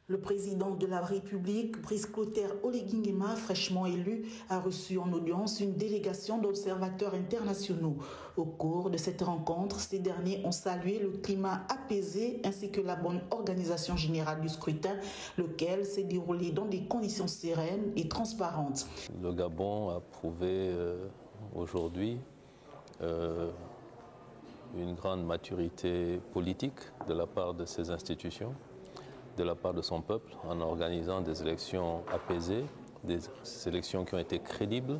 Le président de la République, Brice Clotaire Oligui Nguema, fraîchement élu, a reçu en audience une délégation d'observateurs internationaux. Au cours de cette rencontre, ces derniers ont salué le climat apaisé ainsi que la bonne organisation générale du scrutin, lequel s'est déroulé dans des conditions sereines et transparentes. Le Gabon a prouvé aujourd'hui une grande maturité politique de la part de ses institutions, de la part de son peuple, en organisant des élections apaisées, des élections qui ont été crédibles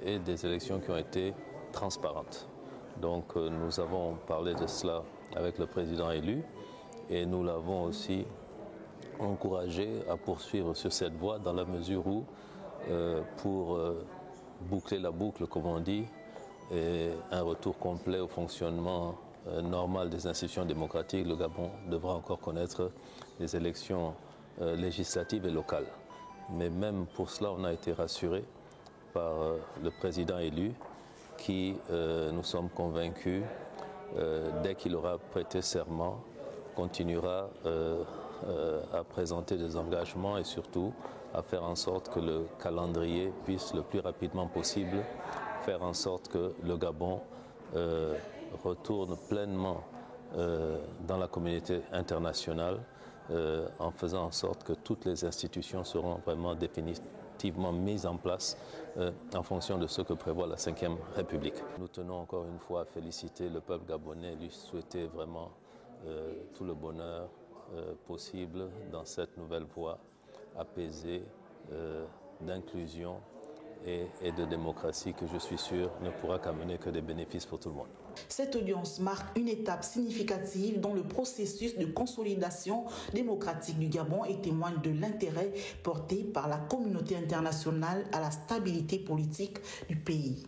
et des élections qui ont été transparentes. Donc nous avons parlé de cela avec le président élu et nous l'avons aussi encouragé à poursuivre sur cette voie dans la mesure où, pour boucler la boucle, comme on dit, et un retour complet au fonctionnement normal des institutions démocratiques, le Gabon devra encore connaître des élections législatives et locales. Mais même pour cela, on a été rassuré par le président élu qui, nous sommes convaincus, dès qu'il aura prêté serment, continuera à présenter des engagements et surtout à faire en sorte que le calendrier puisse le plus rapidement possible faire en sorte que le Gabon retourne pleinement dans la communauté internationale en faisant en sorte que toutes les institutions seront vraiment définitivement mises en place en fonction de ce que prévoit la Ve République. Nous tenons encore une fois à féliciter le peuple gabonais et lui souhaiter vraiment tout le bonheur possible dans cette nouvelle voie apaisée d'inclusion et de démocratie que je suis sûr ne pourra qu'amener que des bénéfices pour tout le monde. Cette audience marque une étape significative dans le processus de consolidation démocratique du Gabon et témoigne de l'intérêt porté par la communauté internationale à la stabilité politique du pays.